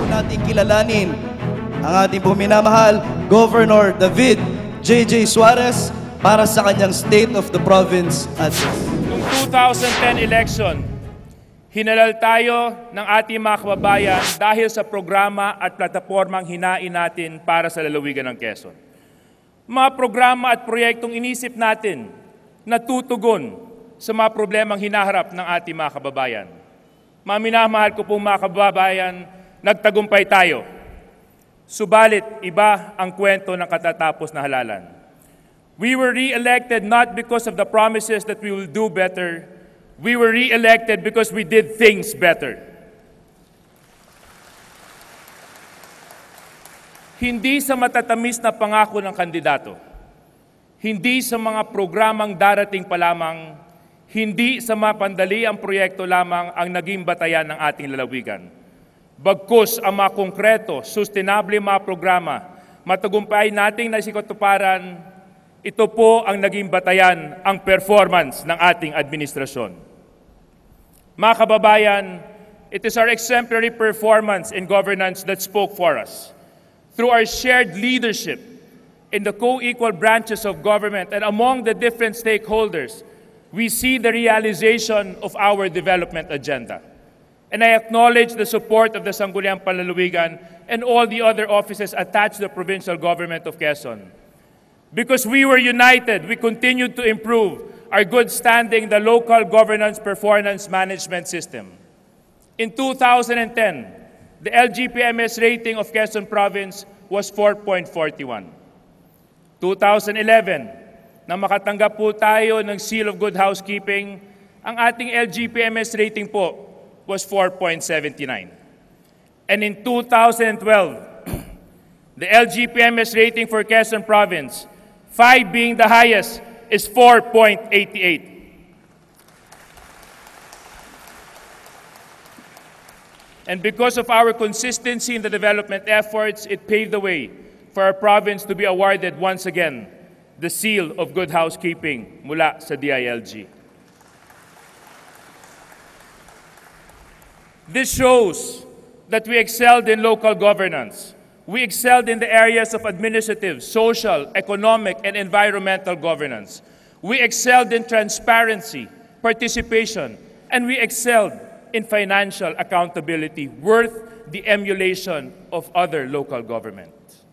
Natin kilalanin ang ating minamahal Governor David J.J. Suarez para sa kanyang State of the Province address. Noong 2010 election, hinalal tayo ng ating mga kababayan dahil sa programa at platapormang hinain natin para sa lalawigan ng Quezon. Mga programa at proyektong inisip natin na tutugon sa mga problemang hinaharap ng ating mga kababayan. Mga minamahal ko pong mga kababayan, nagtagumpay tayo. Subalit, iba ang kwento ng katatapos na halalan. We were re-elected not because of the promises that we will do better. We were re-elected because we did things better. Hindi sa matatamis na pangako ng kandidato, hindi sa mga programang darating pa lamang, hindi sa mapandali ang proyekto lamang ang naging batayan ng ating lalawigan. Bagkus ang mga konkreto, sustainable mga programa, matagumpay nating nasikatuparan, ito po ang naging batayan, ang performance ng ating administrasyon. Mga kababayan, it is our exemplary performance in governance that spoke for us. Through our shared leadership in the co-equal branches of government and among the different stakeholders, we see the realization of our development agenda. And I acknowledge the support of the Sangguniang Panlalawigan and all the other offices attached to the provincial government of Quezon. Because we were united, we continued to improve our good standing in the local governance performance management system. In 2010, the LGPMS rating of Quezon Province was 4.41. 2011, nang makatanggap po tayo ng Seal of Good Housekeeping, ang ating LGPMS rating po was 4.79. And in 2012, the LGPMS rating for Quezon Province, 5 being the highest, is 4.88. And because of our consistency in the development efforts, it paved the way for our province to be awarded once again the Seal of Good Housekeeping mula sa DILG. This shows that we excelled in local governance. We excelled in the areas of administrative, social, economic, and environmental governance. We excelled in transparency, participation, and we excelled in financial accountability, worth the emulation of other local governments.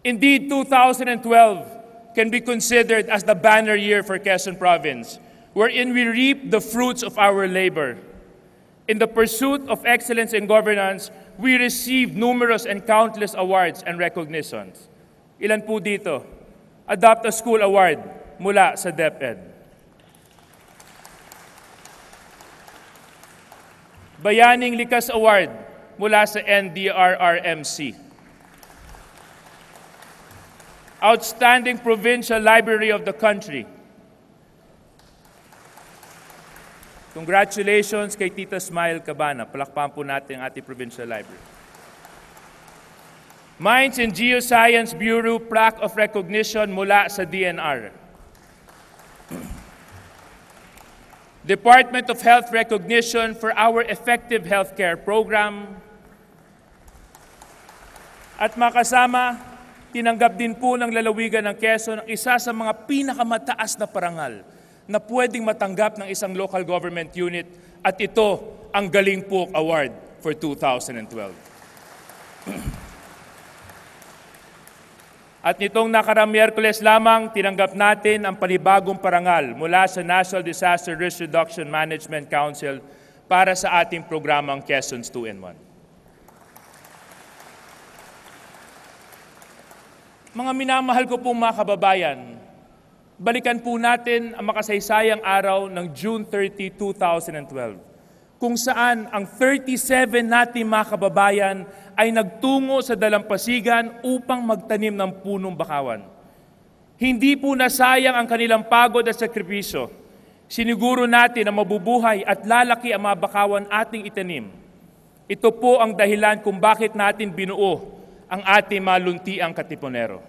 Indeed, 2012 can be considered as the banner year for Quezon Province, wherein we reap the fruits of our labor. In the pursuit of excellence in governance, we received numerous and countless awards and recognitions. Ilan po dito? Adopt a School Award mula sa DepEd. Bayaning Likas Award mula sa NDRRMC. Outstanding Provincial Library of the Country. Congratulations kay Tita Smile Cabana. Palakpakan po natin ang ating Provincial Library. Mines and Geoscience Bureau Plaque of Recognition mula sa DNR. Department of Health Recognition for our effective healthcare program. At makasama, tinanggap din po ng lalawigan ng Quezon ang isa sa mga pinakamataas na parangal na pwedeng matanggap ng isang local government unit, at ito ang Galing Po Award for 2012. At nitong nakarang Miyerkules lamang, tinanggap natin ang panibagong parangal mula sa National Disaster Risk Reduction Management Council para sa ating programang Quezon's 2-in-1. Mga minamahal ko pong mga kababayan, balikan po natin ang makasaysayang araw ng June 30, 2012, kung saan ang 37 nating mga kababayan ay nagtungo sa dalampasigan upang magtanim ng punong bakawan. Hindi po nasayang ang kanilang pagod at sakripisyo. Siniguro natin na mabubuhay at lalaki ang mga bakawan ating itanim. Ito po ang dahilan kung bakit natin binuo ang ating maluntiang Katipunero.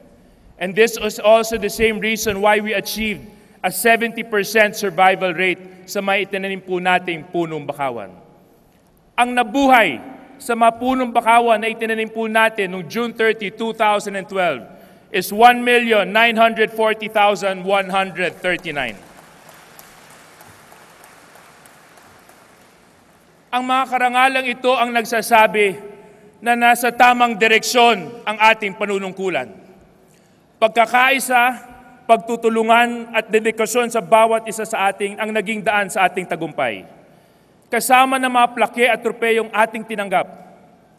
And this is also the same reason why we achieved a 70% survival rate sa maitinanim po nating punong bakawan. Ang nabuhay sa mga punong bakawan na itinanim po natin noong June 30, 2012 is 1,940,139. Ang mga karangalang ito ang nagsasabi na nasa tamang direksyon ang ating panunungkulan. Pagkakaisa, pagtutulungan at dedikasyon sa bawat isa sa ating ang naging daan sa ating tagumpay. Kasama ng mga plake at tropeyong ating tinanggap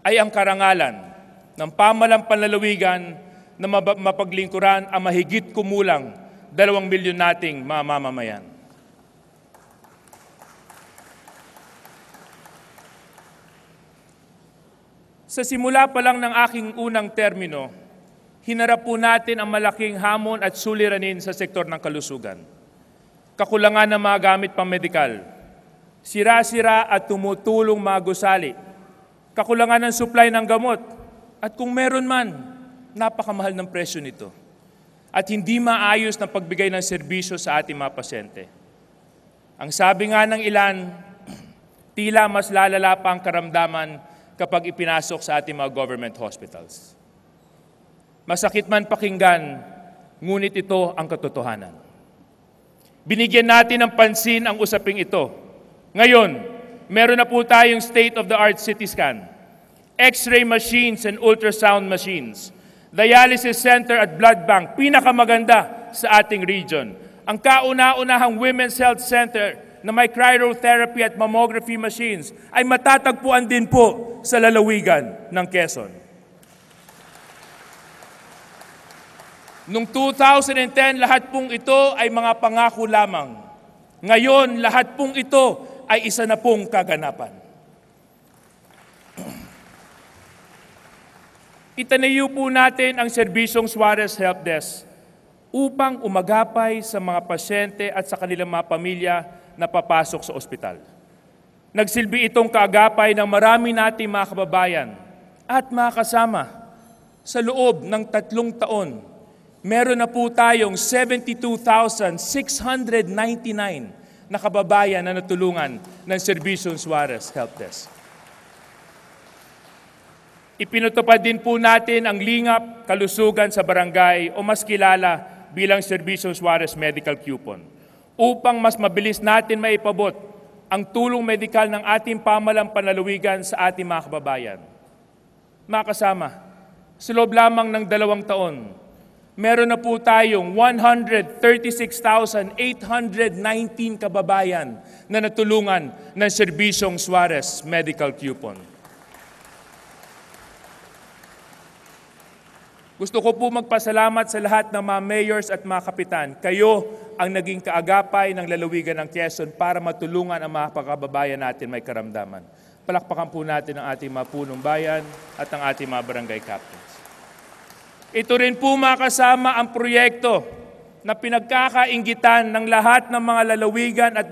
ay ang karangalan ng pamalang panlalawigan na mapaglingkuran ang mahigit kumulang 2 milyon nating mga mamamayan. Sa simula pa lang ng aking unang termino, hinarap po natin ang malaking hamon at suliranin sa sektor ng kalusugan. Kakulangan ng mga gamit pang-medikal, sira-sira at tumutulong mga gusali, kakulangan ng supply ng gamot, at kung meron man, napakamahal ng presyo nito. At hindi maayos na pagbigay ng serbisyo sa ating mga pasyente. Ang sabi nga ng ilan, tila mas lalala pa ang karamdaman kapag ipinasok sa ating mga government hospitals. Masakit man pakinggan, ngunit ito ang katotohanan. Binigyan natin ng pansin ang usaping ito. Ngayon, meron na po tayong state-of-the-art CT scan, X-ray machines and ultrasound machines, dialysis center at blood bank, pinakamaganda sa ating region. Ang kauna-unahang Women's Health Center na may cryotherapy at mammography machines ay matatagpuan din po sa lalawigan ng Quezon. Noong 2010, lahat pong ito ay mga pangako lamang. Ngayon, lahat pong ito ay isa na pong kaganapan. Itanayo po natin ang serbisyong Suarez Help Desk upang umagapay sa mga pasyente at sa kanilang mga pamilya na papasok sa ospital. Nagsilbi itong kaagapay ng marami nating mga kababayan at mga kasama. Sa loob ng 3 taon, meron na po tayong 72,699 na kababayan na natulungan ng serbisyong Suarez Help Desk. Ipinutupad din po natin ang lingap kalusugan sa barangay o mas kilala bilang serbisyong Suarez Medical Coupon upang mas mabilis natin maipabot ang tulong medikal ng ating pamalang panlalawigan sa ating mga kababayan. Mga kasama, sa loob lamang ng 2 taon, meron na po tayong 136,819 kababayan na natulungan ng serbisyong Suarez Medical Coupon. Gusto ko po magpasalamat sa lahat ng mga mayors at mga kapitan. Kayo ang naging kaagapay ng lalawigan ng Quezon para matulungan ang mga kababayan natin may karamdaman. Palakpakan po natin ang ating mga punong bayan at ang ating mga barangay captains. Ito rin po mga kasama ang proyekto na pinagkakainggitan ng lahat ng mga lalawigan at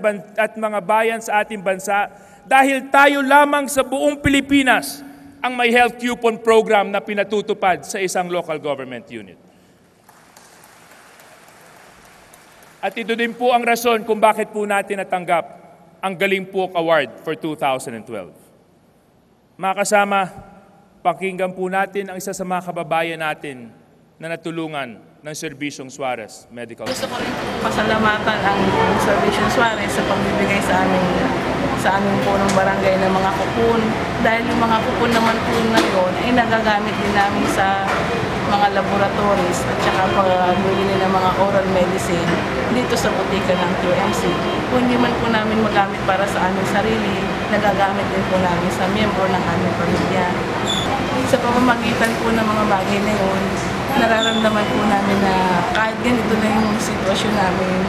mga bayan sa ating bansa dahil tayo lamang sa buong Pilipinas ang may health coupon program na pinatutupad sa isang local government unit. At ito din po ang rason kung bakit po natin natanggap ang Galing Puok Award for 2012. Mga kasama, pakinggan po natin ang isa sa mga kababayan natin na natulungan ng serbisyong Suarez Medical. Gusto ko rin pasalamatan ang serbisyong Suarez sa pagbibigay sa aming po ng barangay ng mga kupon. Dahil yung mga kupon naman po na yun ay nagagamit din namin sa mga laboratories at saka pagbibili ng mga oral medicine dito sa butika ng QMC. Kung hindi man po namin magamit para sa aming sarili, nagagamit din po namin sa miyembro ng aming pamilya. Sa pamamagitan po ng mga bagay na yun, nararamdaman po namin na kahit ganito na yung sitwasyon namin,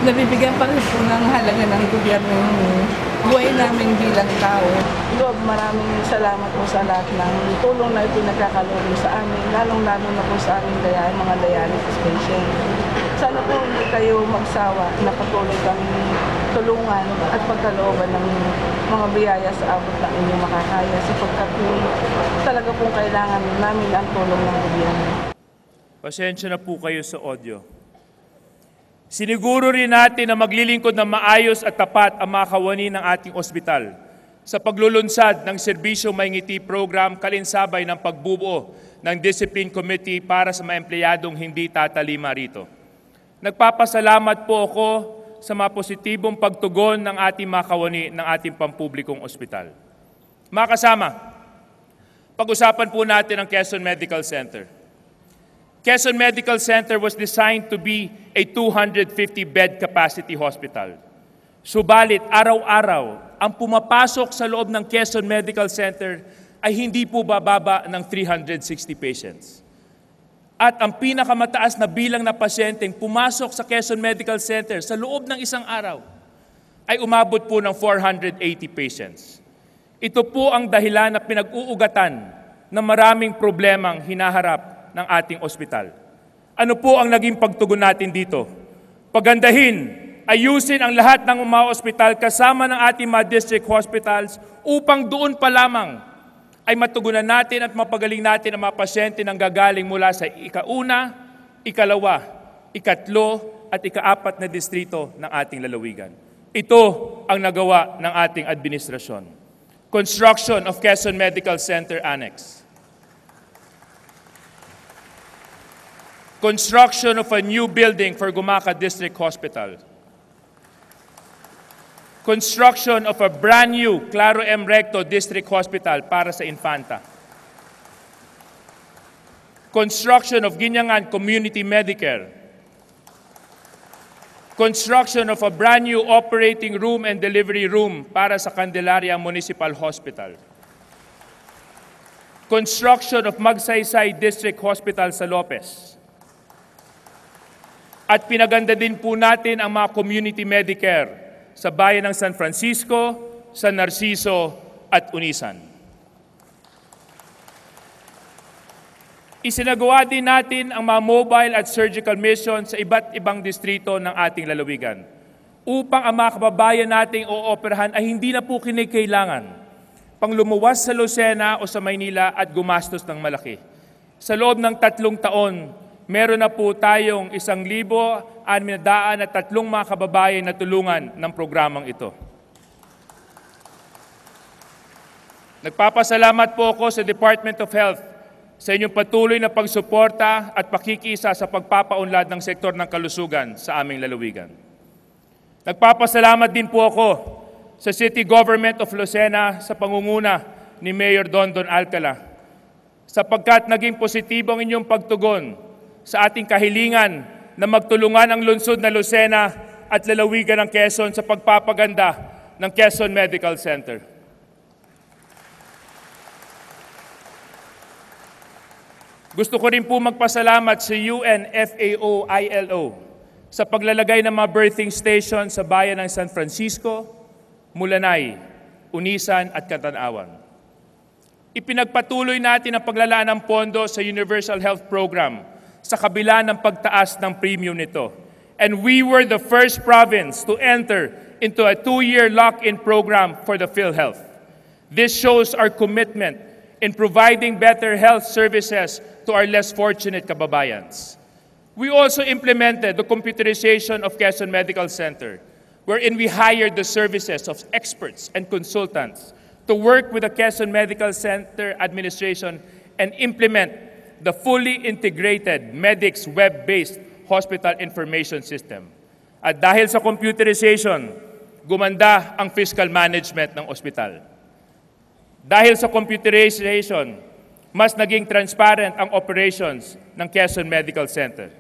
nabibigyan pa rin po ng halaga ng gobyerno yung buhay namin bilang tao. Lord, maraming salamat po sa lahat ng tulong na ipinagkakaloob sa amin, lalong-lalo na po sa aming mga dialysis patient. Sana po hindi kayo magsawa na patuloy kami tulungan at pagkalooban ng mga biyaya sa abot ng inyong makakaya sapagkat talaga pong kailangan namin ang tulong ng gobyerno. Pasensya na po kayo sa audio. Siniguro rin natin na maglilingkod ng maayos at tapat ang mga kawani ng ating ospital sa paglulunsad ng Serbisyo May Ngiti Program kalinsabay ng pagbubuo ng Discipline Committee para sa mga empleyadong hindi tatalima rito. Nagpapasalamat po ako sa mga positibong pagtugon ng ating mga kawani ng ating pampublikong ospital. Mga kasama, pag-usapan po natin ang Quezon Medical Center. Quezon Medical Center was designed to be a 250-bed capacity hospital. Subalit, araw-araw, ang pumapasok sa loob ng Quezon Medical Center ay hindi po bababa ng 360 patients. At ang pinakamataas na bilang na pasyenteng pumasok sa Quezon Medical Center sa loob ng isang araw ay umabot po ng 480 patients. Ito po ang dahilan na pinag-uugatan na maraming problemang hinaharap ng ating ospital. Ano po ang naging pagtugon natin dito? Pagandahin, ayusin ang lahat ng mga ospital kasama ng ating mga district hospitals upang doon pa lamang ay matugunan natin at mapagaling natin ang mga pasyente nang gagaling mula sa ika-una, ikalawa, ikatlo at ika-apat na distrito ng ating lalawigan. Ito ang nagawa ng ating administrasyon. Construction of Quezon Medical Center Annex. Construction of a new building for Gumaca District Hospital. Construction of a brand new Claro M. Recto District Hospital para sa Infanta. Construction of Ginyangan Community Medicare. Construction of a brand new operating room and delivery room para sa Candelaria Municipal Hospital. Construction of Magsaysay District Hospital sa Lopez. At pinaganda din po natin ang mga community Medicare sa bayan ng San Francisco, San Narciso at Unisan. Isinagawa din natin ang mga mobile at surgical missions sa iba't ibang distrito ng ating lalawigan upang ang mga kababayan nating ooperahan ay hindi na po kinikailangan pang lumuwas sa Lucena o sa Maynila at gumastos ng malaki. Sa loob ng 3 taon, meron na po tayong 1,603 mga kababayan na tulungan ng programang ito. Nagpapasalamat po ako sa Department of Health sa inyong patuloy na pagsuporta at pakikisa sa pagpapaunlad ng sektor ng kalusugan sa aming lalawigan. Nagpapasalamat din po ako sa City Government of Lucena sa pangunguna ni Mayor Dondon Alcala sapagkat naging positibo ang inyong pagtugon sa ating kahilingan na magtulungan ang lungsod na Lucena at lalawigan ng Quezon sa pagpapaganda ng Quezon Medical Center. Gusto ko rin po magpasalamat sa UNFAO ILO sa paglalagay ng mga birthing station sa bayan ng San Francisco, Mulanay, Unisan at Catanawan. Ipinagpatuloy natin ang paglalaan ng pondo sa Universal Health Program sa kabila ng pagtaas ng premium nito. And we were the first province to enter into a 2-year lock-in program for the PhilHealth. This shows our commitment in providing better health services to our less fortunate kababayans. We also implemented the computerization of Quezon Medical Center, wherein we hired the services of experts and consultants to work with the Quezon Medical Center administration and implement the fully integrated MEDICS web-based hospital information system. At dahil sa computerization, gumanda ang fiscal management ng ospital. Dahil sa computerization, mas naging transparent ang operations ng Quezon Medical Center.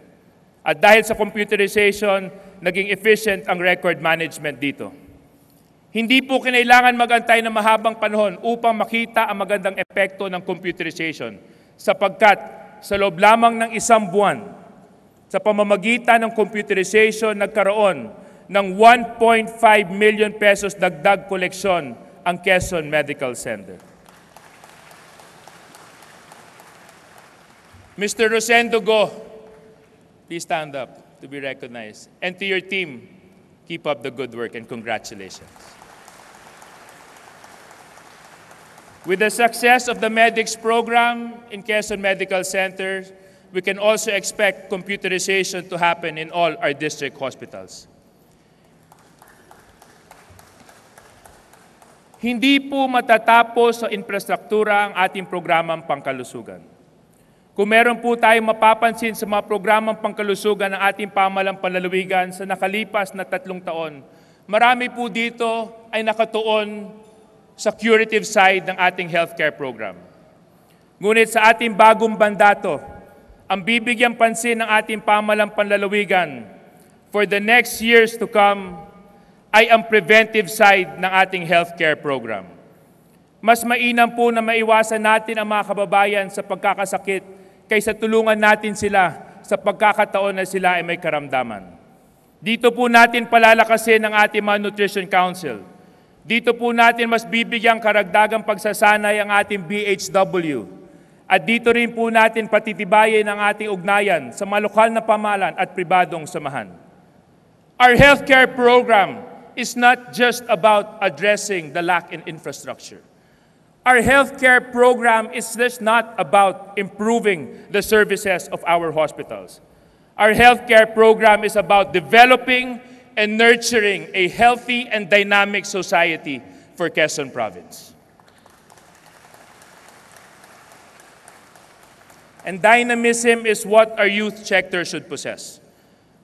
At dahil sa computerization, naging efficient ang record management dito. Hindi po kinailangan magantay ng mahabang panahon upang makita ang magandang epekto ng computerization sapagkat sa loob lamang ng 1 buwan, sa pamamagitan ng computerization, nagkaroon ng 1.5 million pesos dagdag koleksyon ang Quezon Medical Center. Mr. Rosendo Go, please stand up to be recognized. And to your team, keep up the good work and congratulations. With the success of the MEDICS program in Quezon Medical Center, we can also expect computerization to happen in all our district hospitals. Hindi po matatapos sa infrastruktura ang ating programang pangkalusugan. Kung meron po tayong mapapansin sa mga programang pangkalusugan ng ating pamahalang panlalawigan sa nakalipas na 3 taon, marami po dito ay nakatuon sa curative side ng ating healthcare program. Ngunit sa ating bagong mandato, ang bibigyan pansin ng ating pamahalang panlalawigan for the next years to come ay ang preventive side ng ating healthcare program. Mas mainam po na maiwasan natin ang mga kababayan sa pagkakasakit kaysa tulungan natin sila sa pagkakataon na sila ay may karamdaman. Dito po natin palalakasin ang ating mga Nutrition Council. Dito po natin mas bibigyang karagdagang pagsasanay ang ating BHW. At dito rin po natin patitibayin ang ating ugnayan sa mga lokal na pamahalaan at pribadong samahan. Our healthcare program is not just about addressing the lack in infrastructure. Our healthcare program is just not about improving the services of our hospitals. Our healthcare program is about developing and nurturing a healthy and dynamic society for Quezon Province. And dynamism is what our youth sector should possess.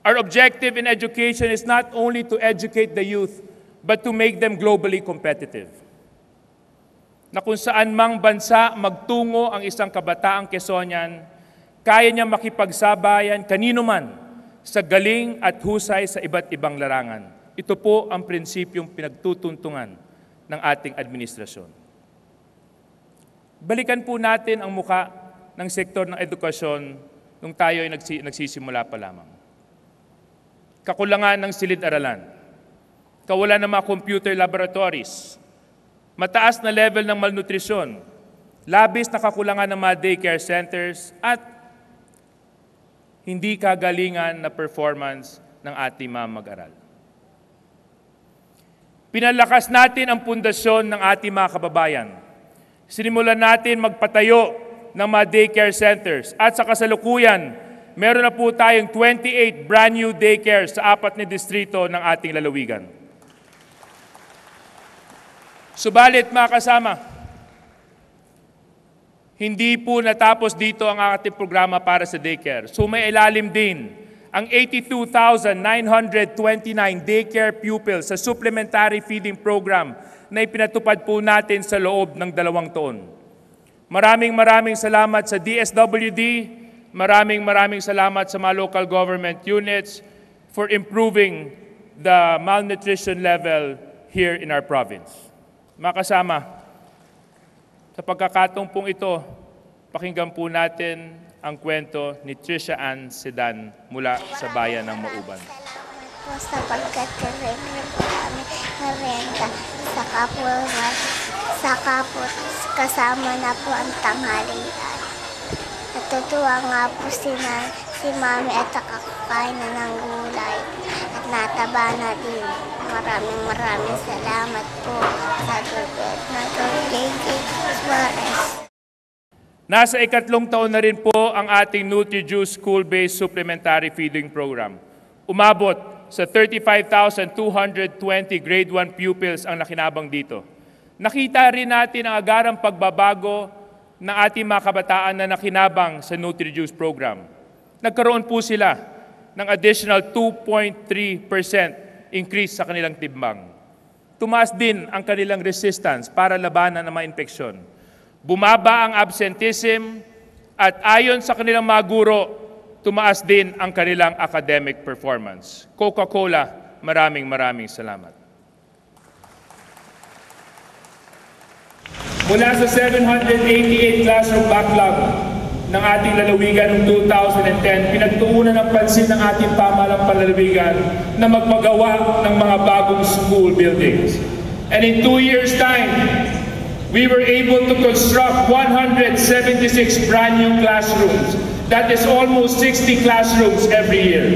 Our objective in education is not only to educate the youth, but to make them globally competitive. Na kung saan mang bansa magtungo ang isang kabataang Quezonian, kaya niya makipagsabayan kanino man sa galing at husay sa iba't ibang larangan. Ito po ang prinsipyong pinagtutuntungan ng ating administrasyon. Balikan po natin ang muka ng sektor ng edukasyon nung tayo ay nagsisimula pa lamang. Kakulangan ng silid-aralan, kawalan ng mga computer laboratories, mataas na level ng malnutrisyon, labis na kakulangan ng mga daycare centers, at hindi kagalingan na performance ng ating mga mag-aral. Pinalakas natin ang pundasyon ng ating mga kababayan. Sinimulan natin magpatayo ng mga daycare centers at sa kasalukuyan, meron na po tayong 28 brand new daycare sa 4 na distrito ng ating lalawigan. Subalit mga kasama, hindi po natapos dito ang ating programa para sa daycare. Sumailalim din ang 82,929 daycare pupils sa supplementary feeding program na ipinatupad po natin sa loob ng 2 taon. Maraming salamat sa DSWD, maraming salamat sa mga local government units for improving the malnutrition level here in our province. Mga kasama, sa pagkakataong pong ito, pakinggan po natin ang kwento ni Trisha Ann Sedan mula sa bayan ng Mauban. Salamat po sapagkat karami po kami narenta saka po kasama na po ang tanghalian. Natutuwa nga po si Mami at nakakain na ng gulay at nataba na din. Maraming salamat po sa Gobernador J.J. Suarez. Nasa 3 taon na rin po ang ating NutriJuice School-Based Supplementary Feeding Program. Umabot sa 35,220 Grade 1 pupils ang nakinabang dito. Nakita rin natin ang agarang pagbabago ng ating mga kabataan na nakinabang sa NutriJuice program. Nagkaroon po sila ng additional 2.3% increase sa kanilang timbang. Tumaas din ang kanilang resistance para labanan ang mga infeksyon. Bumaba ang absenteeism at ayon sa kanilang mga guro, tumaas din ang kanilang academic performance. Coca-Cola, maraming salamat. Mula sa 788 classroom backlog ng ating lalawigan noong 2010, pinagtuunan ng pansin ng ating pamahalang panlalawigan na magpagawa ng mga bagong school buildings. And in 2 years' time, we were able to construct 176 brand new classrooms. That is almost 60 classrooms every year.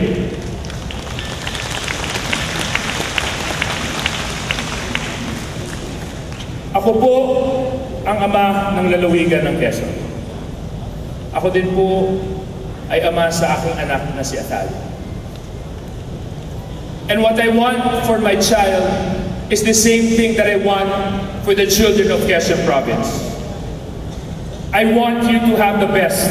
Ako po ang ama ng lalawigan ng Quezon. Ako din po ay ama sa aking anak na si Atal. And what I want for my child is the same thing that I want for the children of Quezon Province. I want you to have the best.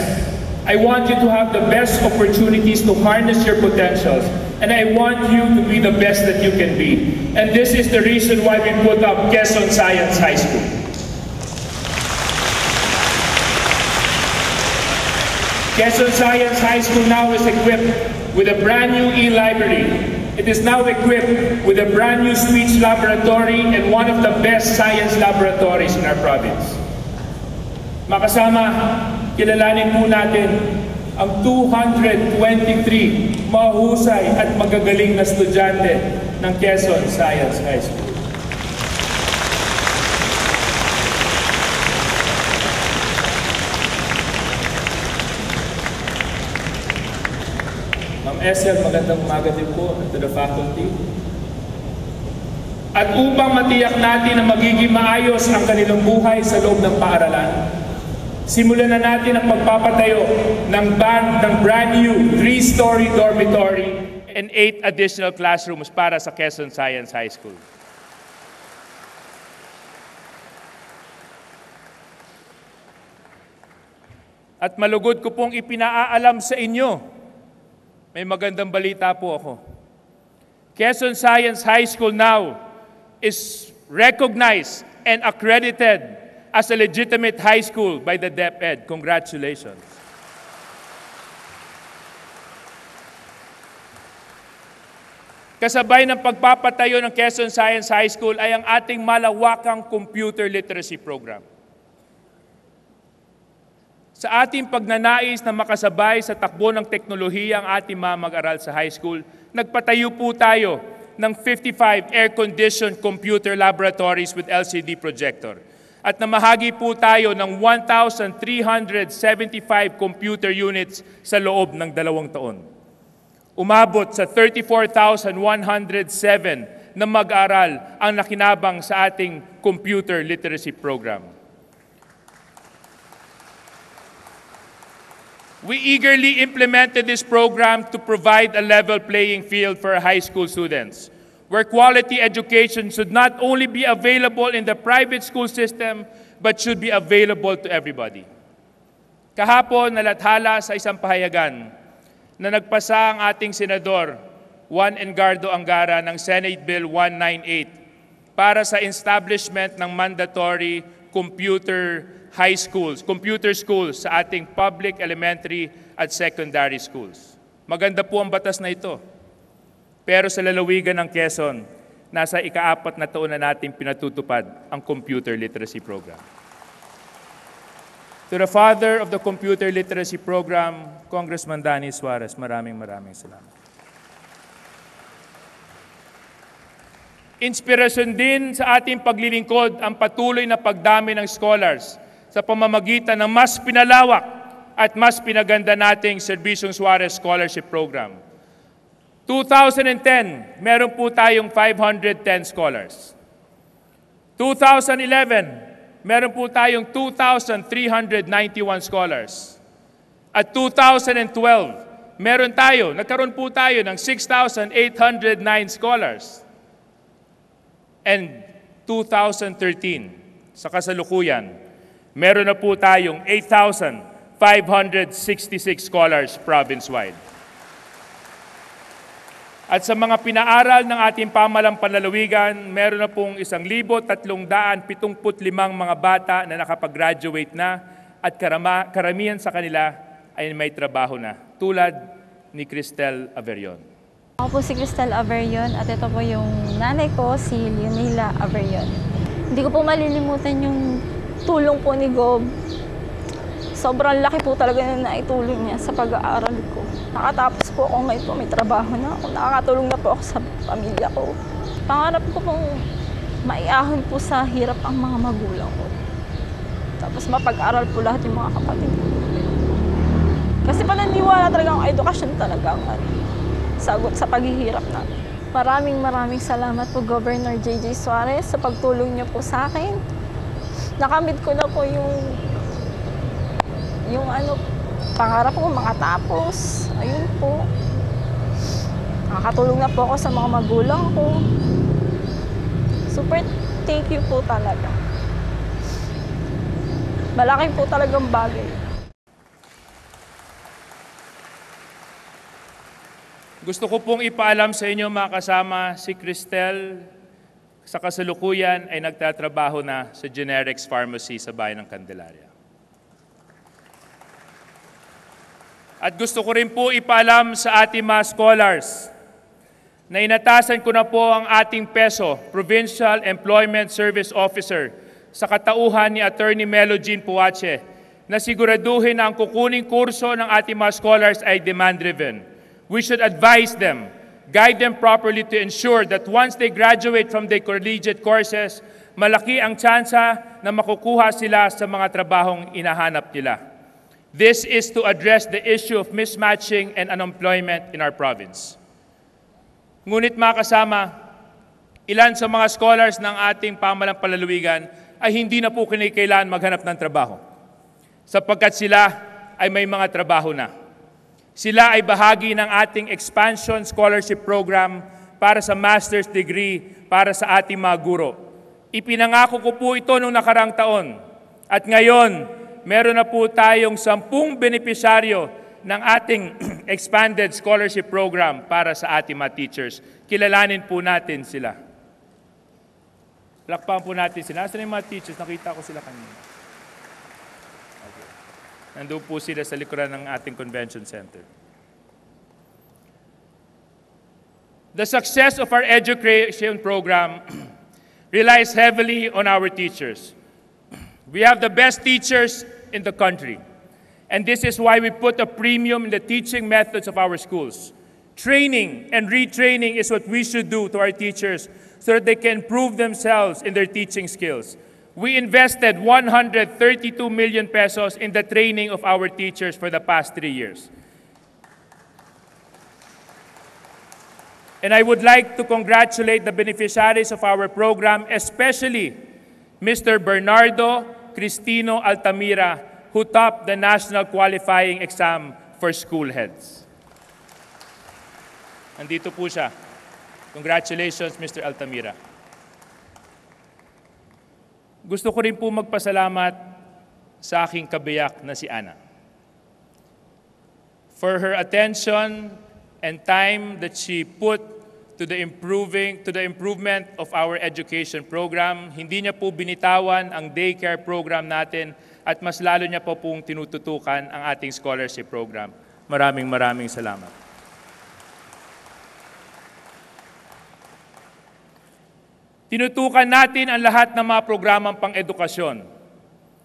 I want you to have the best opportunities to harness your potentials. And I want you to be the best that you can be. And this is the reason why we put up Quezon Science High School. Quezon Science High School now is equipped with a brand new e-library. It is now equipped with a brand new speech laboratory and one of the best science laboratories in our province. Makasama, kilalanin po natin ang 223 mahusay at magagaling na estudyante ng Quezon Science High School. Ma'am Esel, magandang umaga din po to the faculty. At upang matiyak natin na magiging maayos ang kanilang buhay sa loob ng paaralan, simulan na natin ang pagpapatayo ng brand new 3-story dormitory and 8 additional classrooms para sa Quezon Science High School. At malugod ko pong ipinaalam sa inyo, may magandang balita po ako. Quezon Science High School now is recognized and accredited as a legitimate high school by the DepEd. Congratulations. Kasabay ng pagpapatayo ng Quezon Science High School ay ang ating malawakang computer literacy program. Sa ating pagnanais na makasabay sa takbo ng teknolohiya ang ating mga mag-aral sa high school, nagpatayo po tayo ng 55 air-conditioned computer laboratories with LCD projector. At namahagi po tayo ng 1,375 computer units sa loob ng 2 taon. Umabot sa 34,107 na mag-aral ang nakinabang sa ating computer literacy program. We eagerly implemented this program to provide a level playing field for high school students, where quality education should not only be available in the private school system, but should be available to everybody. Kahapon, nalathala sa isang pahayagan na nagpasa ang ating Senador Juan Engardo Angara ng Senate Bill 198 para sa establishment ng mandatory computer schools sa ating public elementary at secondary schools. Maganda po ang batas na ito. Pero sa lalawigan ng Quezon, nasa ika-4 na taon na natin pinatutupad ang computer literacy program. To the father of the computer literacy program, Congressman Danny Suarez, maraming salamat. Inspirasyon din sa ating paglilingkod ang patuloy na pagdami ng scholars sa pamamagitan ng mas pinalawak at mas pinaganda nating Serbisyong Suarez Scholarship Program. 2010, meron po tayong 510 scholars. 2011, meron po tayong 2,391 scholars. At 2012, nagkaroon po tayo ng 6,809 scholars. And 2013, sa kasalukuyan, meron na po tayong 8,566 scholars province-wide. At sa mga pinaaral ng ating pamalang panlalawigan, meron na pong 1,375 mga bata na nakapag-graduate na at karamihan sa kanila ay may trabaho na, tulad ni Cristel Averion. Ako po si Cristel Averion at ito po yung nanay ko, si Leonila Averion. Hindi ko po malilimutan yung tulong po ni Gob. Sobrang laki po talaga na naitulong niya sa pag-aaral ko. Nakatapos po ako ngayon po, may trabaho na ako. Nakakatulong na po ako sa pamilya ko. Pangarap ko pong maiahon po sa hirap ang mga magulang ko. Tapos mapag-aral po lahat yung mga kapatid ko. Kasi pananiwala talaga ang edukasyon talaga ang sagot sa paghihirap natin. Maraming salamat po Governor J.J. Suarez sa pagtulong niyo po sa akin. Nakamit ko na po yung pangarap ko makatapos. Ayun po. Nakakatulong na po ako sa mga magulang ko. Super thank you po talaga. Malaki po talagang bagay. Gusto ko pong ipaalam sa inyo mga kasama, si Cristel sa kasalukuyan ay nagtatrabaho na sa Generics Pharmacy sa bayan ng Candelaria. At gusto ko rin po ipaalam sa ating mga scholars na inatasan ko na po ang ating PESO, Provincial Employment Service Officer, sa katauhan ni Attorney Melo Jean Puache, na siguraduhin na ang kukuning kurso ng ating mga scholars ay demand-driven. We should advise them, guide them properly to ensure that once they graduate from their collegiate courses, malaki ang tsansa na makukuha sila sa mga trabahong inahanap nila. This is to address the issue of mismatching and unemployment in our province. Ngunit mga kasama, ilan sa mga scholars ng ating pamalang palalawigan ay hindi na po kinikailangan maghanap ng trabaho, sapagkat sila ay may mga trabaho na. Sila ay bahagi ng ating Expansion Scholarship Program para sa master's degree para sa ating mga guro. Ipinangako ko po ito noong nakarang taon. At ngayon, meron na po tayong 10 benepisyaryo ng ating Expanded Scholarship Program para sa ating mga teachers. Kilalanin po natin sila. Lakpan po natin sila. Nasaan yung mga teachers? Nakita ko sila kanina. Nandun po sila sa likuran ng ating convention center. The success of our education program relies heavily on our teachers. We have the best teachers in the country. And this is why we put a premium in the teaching methods of our schools. Training and retraining is what we should do to our teachers so that they can improve themselves in their teaching skills. We invested 132 million pesos in the training of our teachers for the past 3 years. And I would like to congratulate the beneficiaries of our program, especially Mr. Bernardo Cristino Altamira, who topped the national qualifying exam for school heads. Nandito po siya. Congratulations, Mr. Altamira. Gusto ko rin po magpasalamat sa aking kabiyak na si Ana for her attention and time that she put to the improvement of our education program. Hindi niya po binitawan ang daycare program natin at mas lalo niya po pong tinututukan ang ating scholarship program. Maraming salamat. Tinutukan natin ang lahat ng mga programang pang-edukasyon.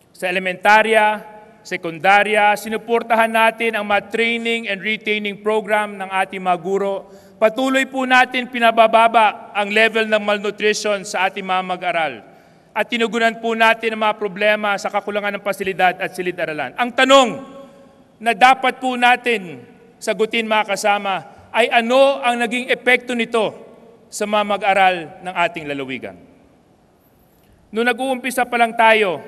Sa elementarya, sekundarya, sinuportahan natin ang mga training and retaining program ng ating mga guro. Patuloy po natin pinabababa ang level ng malnutrition sa ating mga mag-aral. At tinugunan po natin ang mga problema sa kakulangan ng pasilidad at silid-aralan. Ang tanong na dapat po natin sagutin mga kasama ay ano ang naging epekto nito sa mga mag-aral ng ating lalawigan. Noong nag-uumpisa pa lang tayo,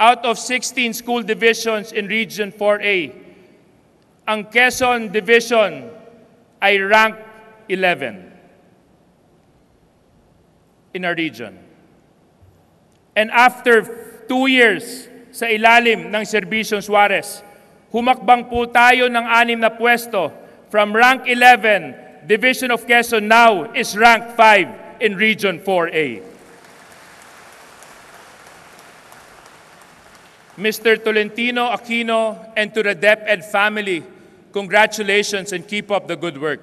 out of 16 school divisions in Region 4A, ang Quezon Division ay rank 11 in our region. And after 2 years sa ilalim ng Serbisyong Suarez, humakbang po tayo ng 6 na pwesto from rank 11. Division of Quezon now is ranked 5 in Region 4A. Mr. Tolentino Aquino and to the DepEd family, congratulations and keep up the good work.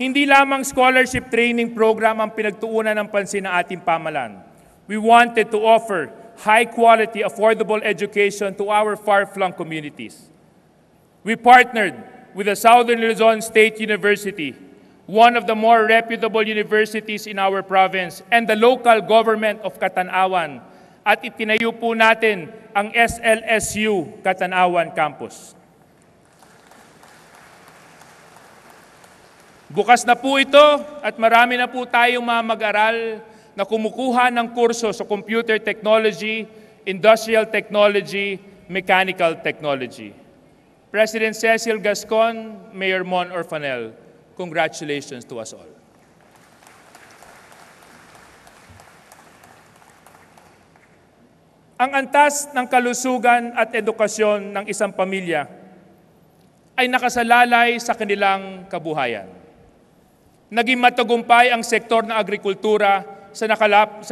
Hindi lamang scholarship training program ang pinagtuunan ng pansin ng ating pamalan. We wanted to offer high-quality, affordable education to our far-flung communities. We partnered with the Southern Luzon State University, one of the more reputable universities in our province, and the local government of Catanawan, at itinayo po natin ang SLSU Catanawan Campus. Bukas na po ito at marami na po tayong mga mag-aral na kumukuha ng kurso sa computer technology, industrial technology, mechanical technology. President Cecil Gascon, Mayor Mon Orfanel, Congratulations to us all. Ang antas ng kalusugan at edukasyon ng isang pamilya ay nakasalalay sa kanilang kabuhayan. Naging matagumpay ang sektor ng agrikultura sa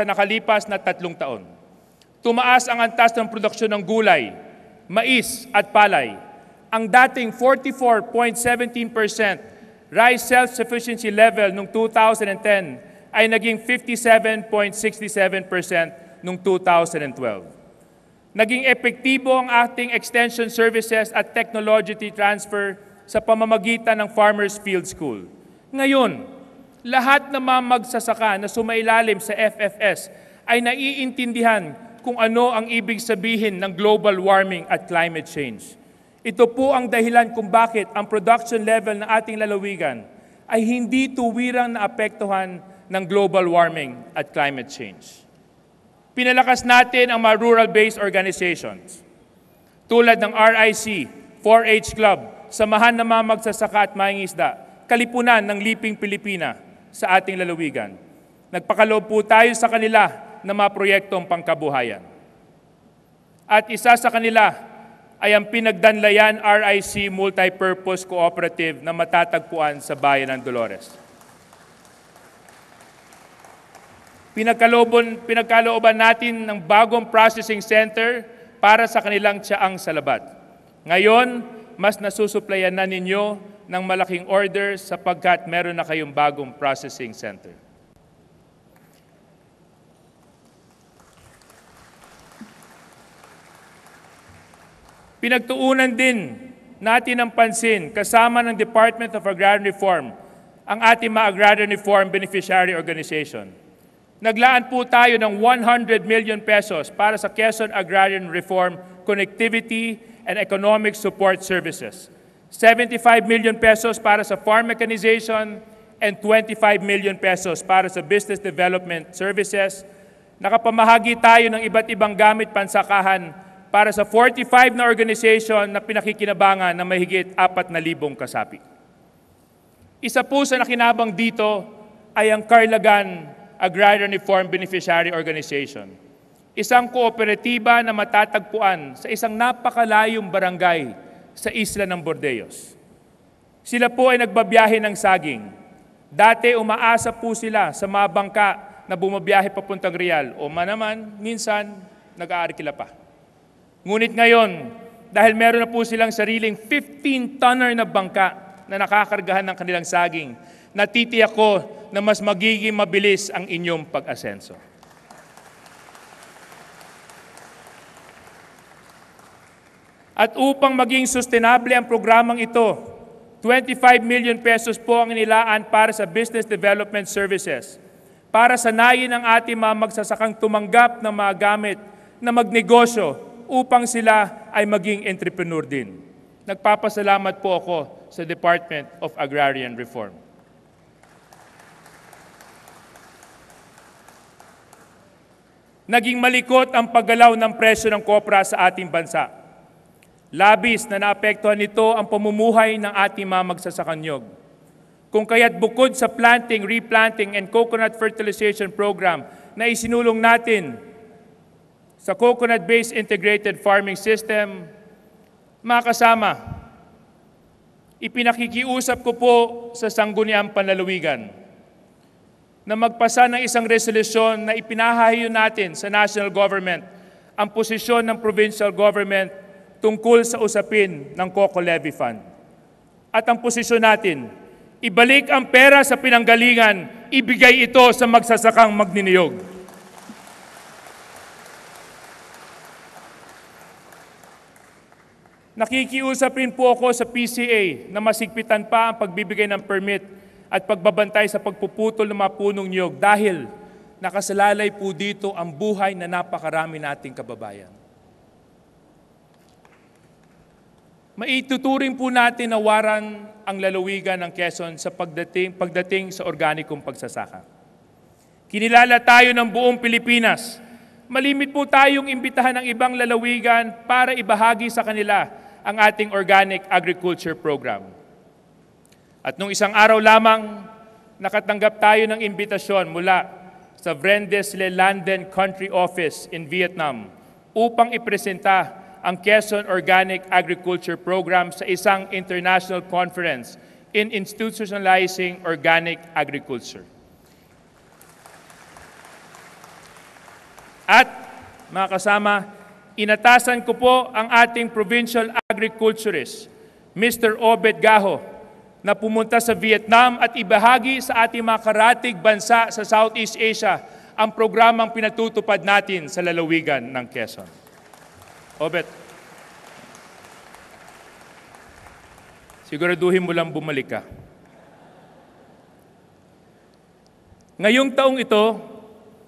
nakalipas na 3 taon. Tumaas ang antas ng produksyon ng gulay, mais at palay. Ang dating 44.17% rice self-sufficiency level noong 2010 ay naging 57.67% noong 2012. Naging epektibo ang ating extension services at technology transfer sa pamamagitan ng Farmers Field School. Ngayon, lahat ng mga magsasaka na sumailalim sa FFS ay naiintindihan kung ano ang ibig sabihin ng global warming at climate change. Ito po ang dahilan kung bakit ang production level ng ating lalawigan ay hindi tuwirang naapektuhan ng global warming at climate change. Pinalakas natin ang mga rural-based organizations tulad ng RIC, 4-H Club, Samahan ng mga Magsasaka at Mangingisda, Kalipunan ng Liping Pilipina sa ating lalawigan. Nagpakaloob po tayo sa kanila ng mga proyektong pangkabuhayan. At isa sa kanila ay ang Pinagdanlayan RIC Multipurpose Cooperative na matatagpuan sa bayan ng Dolores. Pinagkalooban natin ng bagong processing center para sa kanilang tiyaang salabat. Ngayon, mas nasusuplayan na ninyo ng malaking order sapagkat meron na kayong bagong processing center. Pinagtuunan din natin ng pansin kasama ng Department of Agrarian Reform ang ating mga Agrarian Reform Beneficiary Organization. Naglaan po tayo ng 100 million pesos para sa Quezon Agrarian Reform Connectivity and Economic Support Services, 75 million pesos para sa farm mechanization, and 25 million pesos para sa business development services. Nakapamahagi tayo ng iba't ibang gamit pansakahan para sa 45 na organization na pinakikinabangan ng mahigit 4,000 kasapi. Isa po sa nakinabang dito ay ang Carlagan Agrarian Reform Beneficiary Organization, isang kooperatiba na matatagpuan sa isang napakalayong barangay sa isla ng Bordeos. Sila po ay nagbabiyahe ng saging. Dati umaasa po sila sa mga bangka na bumabiyahe papuntang Real o manaman, minsan nag-aarkila pa. Ngunit ngayon, dahil meron na po silang sariling 15-tonner na bangka na nakakargahan ng kanilang saging, natitiyak ko na mas magiging mabilis ang inyong pag-asenso. At upang maging sustainable ang programang ito, 25 million pesos po ang inilaan para sa business development services, para sanayin ang ating mga magsasakang tumanggap ng mga gamit na magnegosyo upang sila ay maging entrepreneur din. Nagpapasalamat po ako sa Department of Agrarian Reform. Naging malikot ang paggalaw ng presyo ng kopra sa ating bansa. Labis na naapektuhan nito ang pamumuhay ng ating mga magsasakanyog. Kung kaya't bukod sa planting, replanting, and coconut fertilization program na isinulong natin sa coconut-based integrated farming system, mga kasama, ipinakikiusap ko po sa Sangguniang Panlalawigan na magpasa ng isang resolusyon na ipinahahayo natin sa national government ang posisyon ng provincial government tungkol sa usapin ng Coco Levy Fund. At ang posisyon natin, ibalik ang pera sa pinanggalingan, ibigay ito sa magsasakang magniniyog. Nakikiusap rin po ako sa PCA na masigpitan pa ang pagbibigay ng permit at pagbabantay sa pagpuputol ng mga punong niyog dahil nakasalalay po dito ang buhay na napakarami nating kababayan. Maituturing po natin na waran ang lalawigan ng Quezon sa pagdating sa organikong pagsasaka. Kinilala tayo ng buong Pilipinas. Malimit po tayong imbitahan ng ibang lalawigan para ibahagi sa kanila ang ating organic agriculture program. At nung isang araw lamang, nakatanggap tayo ng imbitasyon mula sa Vrendes Le Landen Country Office in Vietnam upang ipresenta ang Quezon Organic Agriculture Program sa isang international conference in institutionalizing organic agriculture. At mga kasama, inatasan ko po ang ating provincial agriculturist, Mr. Obet Gaho, na pumunta sa Vietnam at ibahagi sa ating mga karatig bansa sa Southeast Asia ang programang pinatutupad natin sa lalawigan ng Quezon. Obet, siguraduhin mo lang bumalik ka. Ngayong taong ito,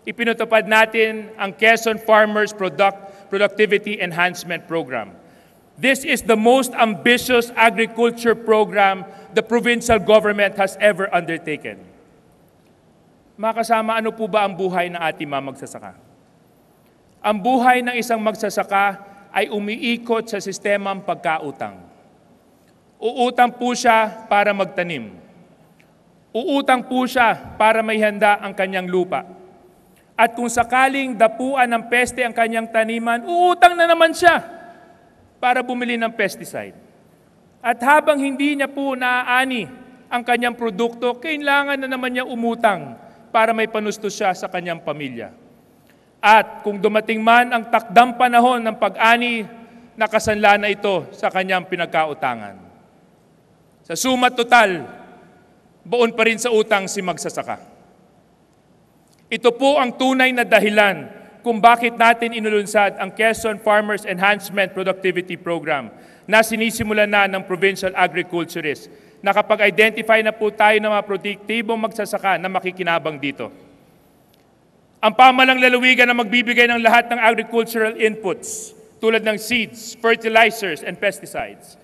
ipinatupad natin ang Quezon Farmers Productivity Enhancement Program. This is the most ambitious agriculture program the provincial government has ever undertaken. Mga kasama, ano po ba ang buhay ng ating mga magsasaka? Ang buhay ng isang magsasaka ay umiikot sa sistemang pagkautang. Uutang po siya para magtanim. Uutang po siya para may handa ang kanyang lupa. At kung sakaling dapuan ng peste ang kanyang taniman, uutang na naman siya para bumili ng pesticide. At habang hindi niya po naaani ang kanyang produkto, kailangan na naman niya umutang para may panustos siya sa kanyang pamilya. At kung dumating man ang takdang panahon ng pag-ani, nakasanla na ito sa kanyang pinagkautangan. Sa suma total, buon pa rin sa utang si magsasaka. Ito po ang tunay na dahilan kung bakit natin inulunsad ang Quezon Farmers Enhancement Productivity Program na sinisimulan na ng Provincial Agriculturist. Nakapag-identify na po tayo ng mga produktibong magsasaka na makikinabang dito. Ang pamalang lalawigan na magbibigay ng lahat ng agricultural inputs tulad ng seeds, fertilizers, and pesticides.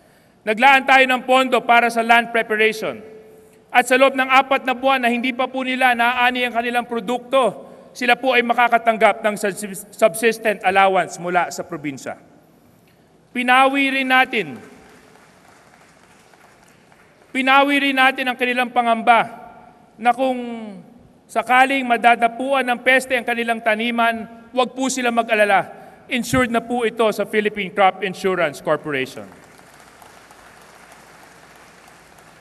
Naglaan tayo ng pondo para sa land preparation. At sa loob ng 4 na buwan na hindi pa po nila naaani ang kanilang produkto, sila po ay makakatanggap ng subsistent allowance mula sa probinsya. Pinawi rin natin ang kanilang pangamba na kung sakaling madadapuan ng peste ang kanilang taniman, huwag po sila mag-alala. Insured na po ito sa Philippine Crop Insurance Corporation.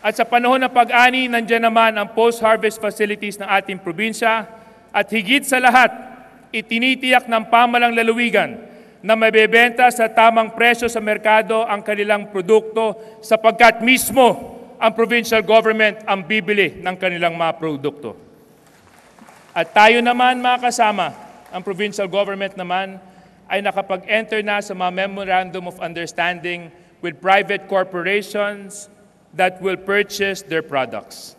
At sa panahon ng pag-ani, nandiyan naman ang post-harvest facilities ng ating probinsya. At higit sa lahat, itinitiyak ng pamalang lalawigan na mabebenta sa tamang presyo sa merkado ang kanilang produkto sapagkat mismo ang provincial government ang bibili ng kanilang mga produkto. At tayo naman mga kasama, ang provincial government naman ay nakapag-enter na sa mga Memorandum of Understanding with private corporations that will purchase their products.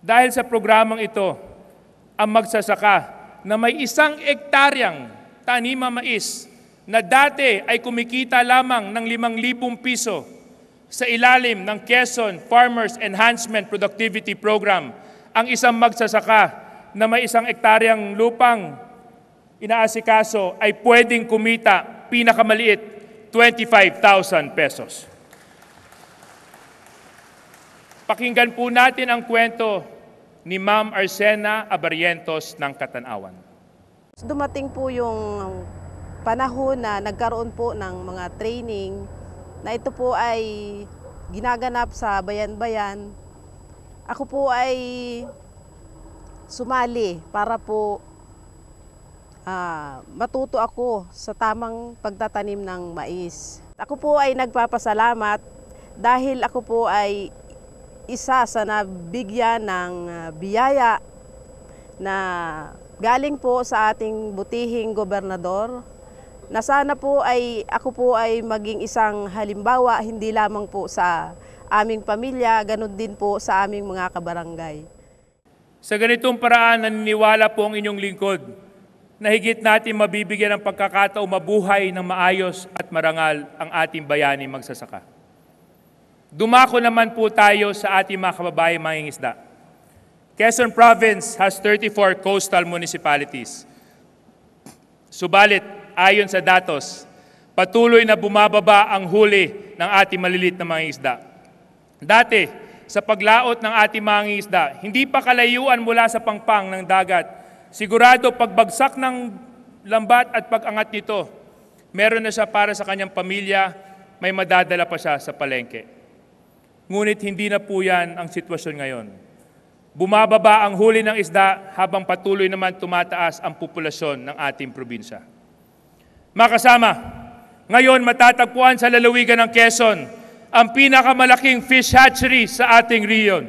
Dahil sa programang ito, ang magsasaka na may 1 hektaryang tanima mais na dati ay kumikita lamang ng 5,000 piso sa ilalim ng Quezon Farmers Enhancement Productivity Program, ang isang magsasaka na may 1 hektaryang lupang inaasikaso ay pwedeng kumita pinakamaliit 25,000 pesos. Pakinggan po natin ang kwento ni Ma'am Arsena Abarientos ng Katanawan. Dumating po yung panahon na nagkaroon po ng mga training na ito po ay ginaganap sa bayan-bayan. Ako po ay sumali para po matuto ako sa tamang pagtatanim ng mais. Ako po ay nagpapasalamat dahil ako po ay isa sa nabigyan ng biyaya na galing po sa ating butihing gobernador na sana po ay ako po ay maging isang halimbawa hindi lamang po sa aming pamilya, ganun din po sa aming mga kabarangay. Sa ganitong paraan, naniniwala po ang inyong lingkod na higit natin mabibigyan ng pagkakataong mabuhay ng maayos at marangal ang ating bayani magsasaka. Dumako naman po tayo sa ating mga kababayang mangingisda. Quezon Province has 34 coastal municipalities. Subalit, ayon sa datos, patuloy na bumababa ang huli ng ating maliliit na mangingisda. Dati, sa paglaot ng ating mga isda. Hindi pa kalayuan mula sa pangpang ng dagat. Sigurado pagbagsak ng lambat at pag-angat nito, meron na siya para sa kanyang pamilya, may madadala pa siya sa palengke. Ngunit hindi na po yan ang sitwasyon ngayon. Bumababa ang huli ng isda habang patuloy naman tumataas ang populasyon ng ating probinsya. Mga kasama, ngayon matatagpuan sa lalawigan ng Quezon ang pinakamalaking fish hatchery sa ating riyon.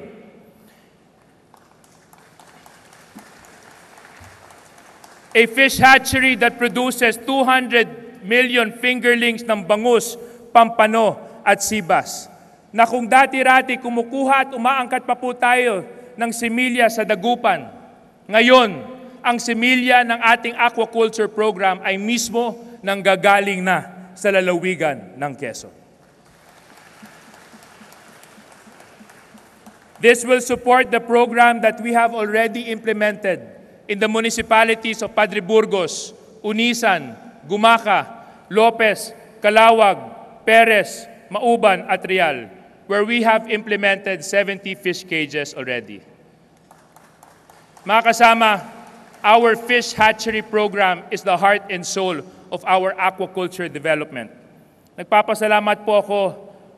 A fish hatchery that produces 200 million fingerlings ng bangus, pampano at sibas. Na kung dati-rati kumukuha at umaangkat pa po tayo ng similya sa dagupan, ngayon, ang similya ng ating aquaculture program ay mismo nanggagaling na sa lalawigan ng Quezon. This will support the program that we have already implemented in the municipalities of Padre Burgos, Unisan, Gumaca, Lopez, Calawag, Perez, Mauban at Real, where we have implemented 70 fish cages already. Mga kasama, our fish hatchery program is the heart and soul of our aquaculture development. Nagpapasalamat po ako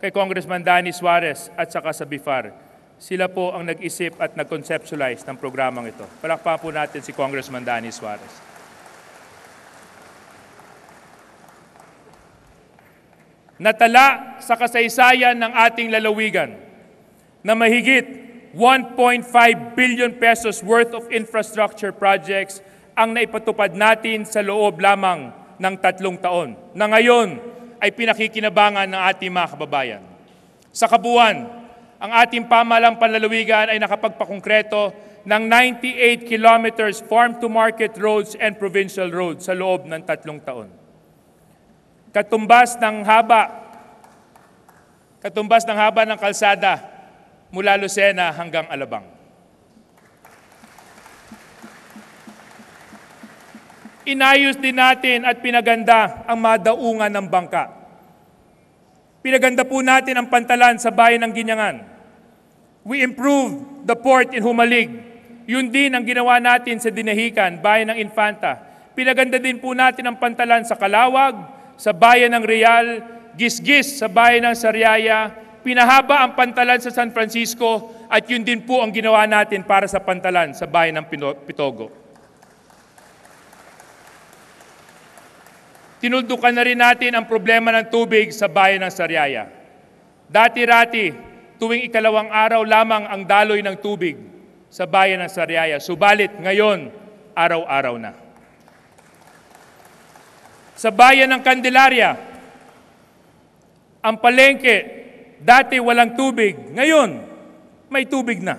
kay Congressman Danny Suarez at saka sa BIFAR. Sila po ang nag-isip at nag-conceptualize ng programang ito. Palakpakan po natin si Congressman Danny Suarez. Natala sa kasaysayan ng ating lalawigan na mahigit 1.5 billion pesos worth of infrastructure projects ang naipatupad natin sa loob lamang ng 3 taon, na ngayon ay pinakikinabangan ng ating mga kababayan. Sa kabuuan, ang ating pamahalang panlalawigan ay nakapagpakongkreto ng 98 kilometers farm-to-market roads and provincial roads sa loob ng 3 taon. Katumbas ng haba ng kalsada mula Lucena hanggang Alabang. Inayos din natin at pinaganda ang madaungan ng bangka. Pinaganda po natin ang pantalan sa bayan ng Ginyangan. We improved the port in Humalig. Yun din ang ginawa natin sa Dinahican, bayan ng Infanta. Pinaganda din po natin ang pantalan sa Calawag, sa bayan ng Real, Gisgis sa bayan ng Sariaya. Pinahaba ang pantalan sa San Francisco at yun din po ang ginawa natin para sa pantalan sa bayan ng Pitogo. Tinuldukan na rin natin ang problema ng tubig sa bayan ng Sariaya. Dati-rati, tuwing 2 araw lamang ang daloy ng tubig sa bayan ng Sariaya. Subalit ngayon, araw-araw na. Sa bayan ng Candelaria, ang palengke, dati walang tubig, ngayon may tubig na.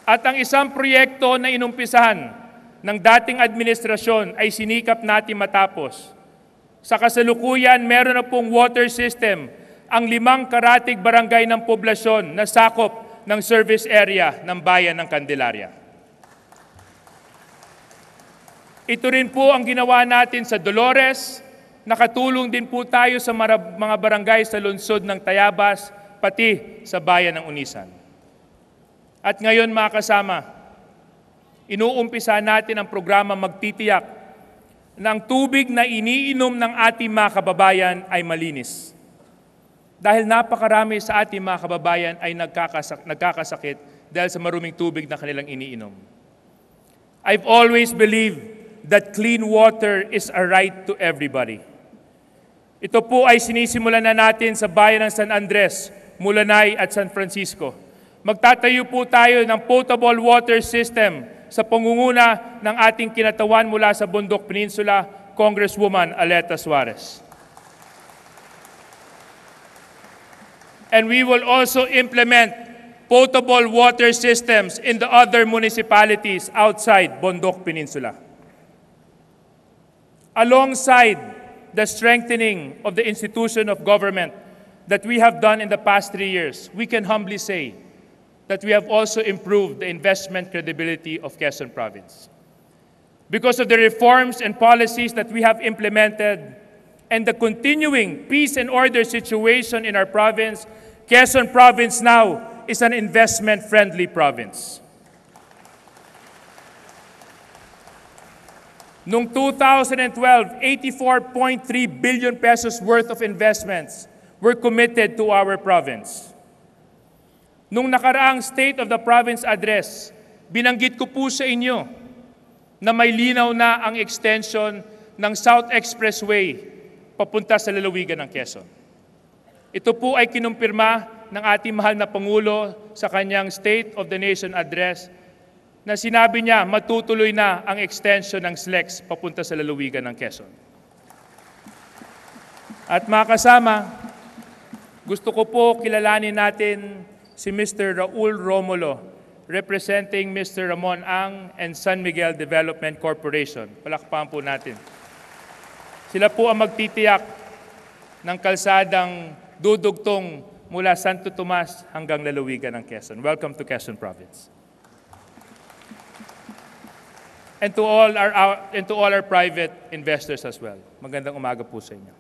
At ang isang proyekto na inumpisahan ng dating administrasyon ay sinikap natin matapos. Sa kasalukuyan, meron na pong water system ang 5 karatig barangay ng poblasyon na sakop ng service area ng bayan ng Candelaria. Ito rin po ang ginawa natin sa Dolores. Nakatulong din po tayo sa mga barangay sa lungsod ng Tayabas, pati sa bayan ng Unisan. At ngayon mga kasama, inuumpisa natin ang programa magtitiyak na ang tubig na iniinom ng ating mga kababayan ay malinis. Dahil napakarami sa ating mga kababayan ay nagkakasakit dahil sa maruming tubig na kanilang iniinom. I've always believed that clean water is a right to everybody. Ito po ay sinisimulan na natin sa bayan ng San Andres, Mulanay at San Francisco. Magtatayo po tayo ng potable water system sa pangunguna ng ating kinatawan mula sa Bundok Peninsula, Congresswoman Aleta Suarez. And we will also implement potable water systems in the other municipalities outside Bundok Peninsula. Alongside the strengthening of the institution of government that we have done in the past 3 years, we can humbly say that we have also improved the investment credibility of Quezon Province. Because of the reforms and policies that we have implemented and the continuing peace and order situation in our province, Quezon Province now is an investment-friendly province. Noong 2012, 84.3 billion pesos worth of investments were committed to our province. Noong nakaraang State of the Province Address, binanggit ko po sa inyo na may linaw na ang extension ng South Expressway papunta sa lalawigan ng Quezon. Ito po ay kinumpirma ng ating mahal na Pangulo sa kanyang State of the Nation Address na sinabi niya matutuloy na ang extension ng SLEX papunta sa lalawigan ng Quezon. At mga kasama, gusto ko po kilalanin natin si Mr. Raul Romulo, representing Mr. Ramon Ang and San Miguel Development Corporation. Palakpakan po natin. Sila po ang magtitiyak ng kalsadang dudugtong mula Santo Tomas hanggang lalawigan ng Quezon. Welcome to Quezon Province. And to all our private investors as well. Magandang umaga po sa inyo.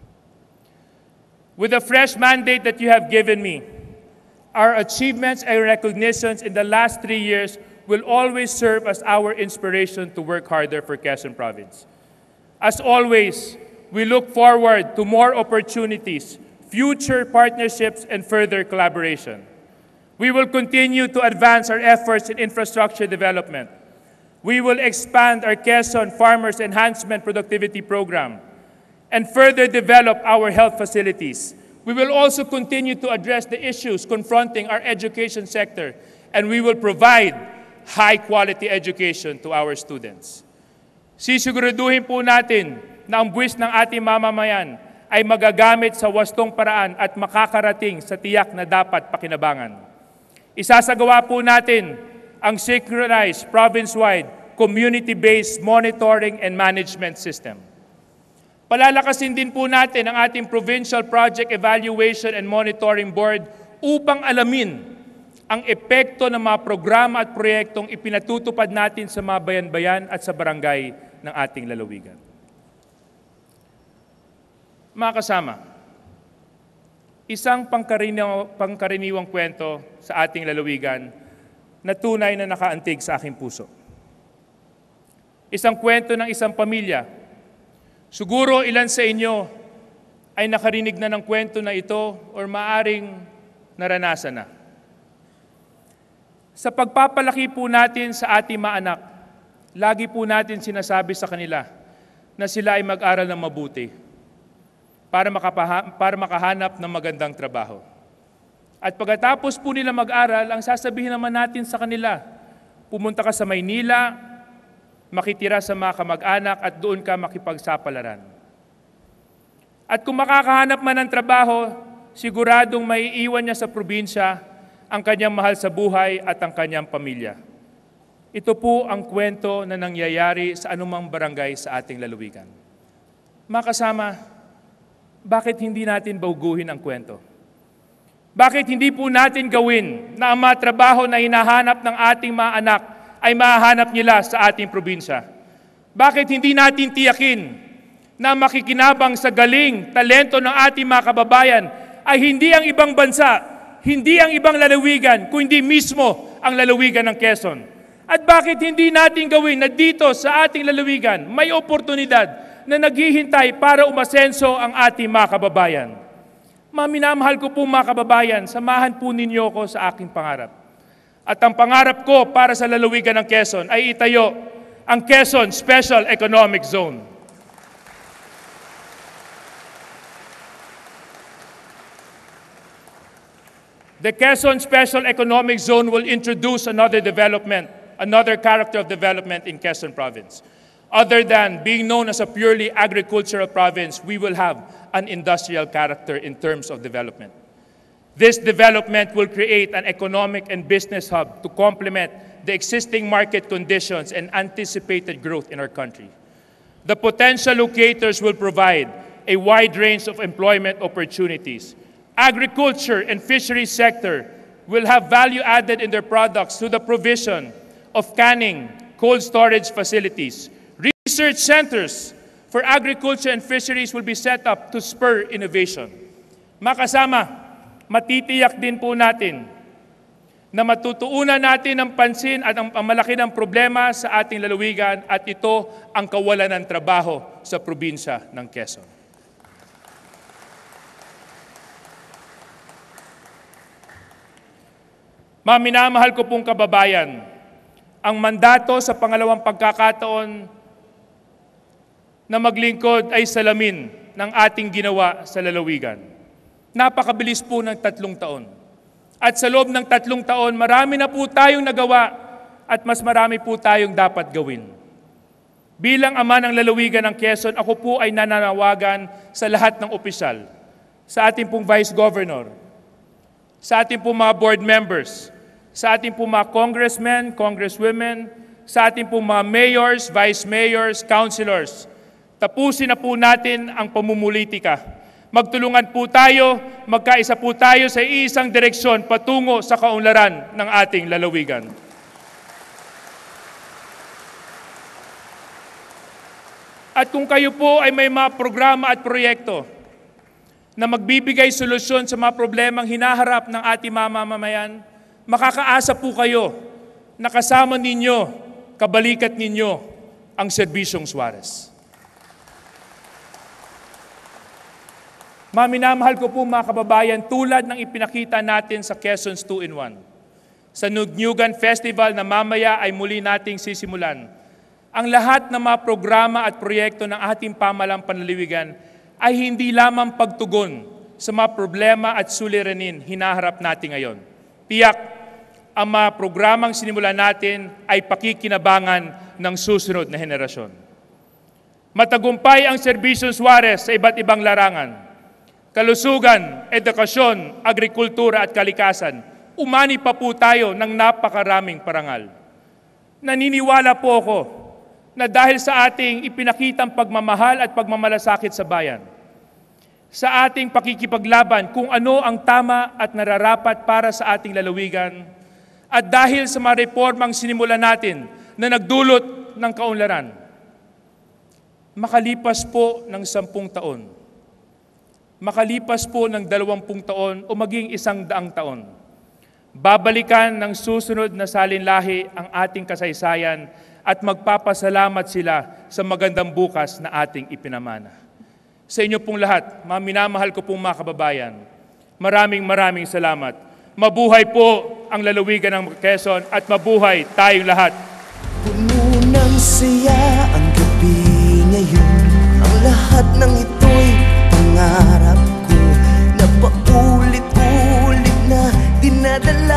With the fresh mandate that you have given me, our achievements and recognitions in the last 3 years will always serve as our inspiration to work harder for Quezon Province. As always, we look forward to more opportunities, future partnerships, and further collaboration. We will continue to advance our efforts in infrastructure development. We will expand our Quezon Farmers Enhancement Productivity Program and further develop our health facilities. We will also continue to address the issues confronting our education sector, and we will provide high-quality education to our students. Sisiguraduhin po natin na ang buwis ng ating mamamayan ay magagamit sa wastong paraan at makakarating sa tiyak na dapat pakinabangan. Isasagawa po natin ang synchronized province-wide community-based monitoring and management system. Palalakasin din po natin ang ating Provincial Project Evaluation and Monitoring Board upang alamin ang epekto ng mga programa at proyektong ipinatutupad natin sa mga bayan-bayan at sa barangay ng ating lalawigan. Mga kasama, isang pangkaraniwang kwento sa ating lalawigan na tunay na nakaantig sa aking puso. Isang kwento ng isang pamilya. Siguro ilan sa inyo ay nakarinig na ng kwento na ito o maaring naranasan na. Sa pagpapalaki po natin sa ating mga anak, lagi po natin sinasabi sa kanila na sila ay mag-aral ng mabuti para makahanap ng magandang trabaho. At pagkatapos po nila mag-aral, ang sasabihin naman natin sa kanila, pumunta ka sa Maynila, makitira sa mga kamag-anak at doon ka makipagsapalaran. At kung makakahanap man ng trabaho, siguradong may iwan niya sa probinsya ang kanyang mahal sa buhay at ang kanyang pamilya. Ito po ang kwento na nangyayari sa anumang barangay sa ating lalawigan. Mga kasama, bakit hindi natin baguhin ang kwento? Bakit hindi po natin gawin na ang mga trabaho na hinahanap ng ating mga anak ay mahahanap nila sa ating probinsya? Bakit hindi natin tiyakin na makikinabang sa galing, talento ng ating mga kababayan ay hindi ang ibang bansa, hindi ang ibang lalawigan, kundi mismo ang lalawigan ng Quezon? At bakit hindi natin gawin na dito sa ating lalawigan may oportunidad na naghihintay para umasenso ang ating mga kababayan? Minamahal ko po mga kababayan, samahan po ninyo ko sa aking pangarap. At ang pangarap ko para sa lalawigan ng Quezon ay itayo ang Quezon Special Economic Zone. The Quezon Special Economic Zone will introduce another character of development in Quezon Province. Other than being known as a purely agricultural province, we will have an industrial character in terms of development. This development will create an economic and business hub to complement the existing market conditions and anticipated growth in our country. The potential locators will provide a wide range of employment opportunities. Agriculture and fisheries sector will have value added in their products through the provision of canning, cold storage facilities, research centers for agriculture and fisheries will be set up to spur innovation. Makasama, matitiyak din po natin na matutuunan natin ang pansin at ang malaki ng problema sa ating lalawigan at ito ang kawalan ng trabaho sa probinsya ng Quezon. Mga minamahal ko pong kababayan, ang mandato sa pangalawang pagkakataon na maglingkod ay salamin ng ating ginawa sa lalawigan. Napakabilis po ng 3 taon. At sa loob ng 3 taon, marami na po tayong nagawa at mas marami po tayong dapat gawin. Bilang ama ng lalawigan ng Quezon, ako po ay nananawagan sa lahat ng opisyal, sa ating pong Vice Governor, sa ating pong mga board members, sa ating pong mga congressmen, congresswomen, sa ating pong mga mayors, vice mayors, councilors. Tapusin na po natin ang pamumulitika. Magtulungan po tayo, magkaisa po tayo sa isang direksyon patungo sa kaunlaran ng ating lalawigan. At kung kayo po ay may mga programa at proyekto na magbibigay solusyon sa mga problemang hinaharap ng ating mamamayan, makakaasa po kayo na kasama ninyo, kabalikat ninyo, ang Serbisyong Suarez. Mga minamahal ko po mga kababayan, tulad ng ipinakita natin sa Quezon's 2-in-1, sa Nugnugan Festival na mamaya ay muli nating sisimulan, ang lahat ng mga programa at proyekto ng ating pamahalang panlalawigan ay hindi lamang pagtugon sa mga problema at suliranin hinaharap natin ngayon. Tiyak, ang mga programang sinimulan natin ay pakikinabangan ng susunod na henerasyon. Matagumpay ang Serbisyong Suarez sa iba't ibang larangan. Kalusugan, edukasyon, agrikultura at kalikasan, umani pa po tayo ng napakaraming parangal. Naniniwala po ako na dahil sa ating ipinakitang pagmamahal at pagmamalasakit sa bayan, sa ating pakikipaglaban kung ano ang tama at nararapat para sa ating lalawigan, at dahil sa mga reformang sinimulan natin na nagdulot ng kaunlaran, makalipas po ng 10 taon, makalipas po ng 20 taon o maging 100 taon, babalikan ng susunod na salinlahi ang ating kasaysayan at magpapasalamat sila sa magandang bukas na ating ipinamana. Sa inyo pong lahat, mga minamahal ko pong mga kababayan, maraming salamat. Mabuhay po ang lalawigan ng Quezon at mabuhay tayong lahat. Puno ng saya ang gabi ngayon, ang lahat ng ito'y pangarap ko na paulit-ulit na dinadala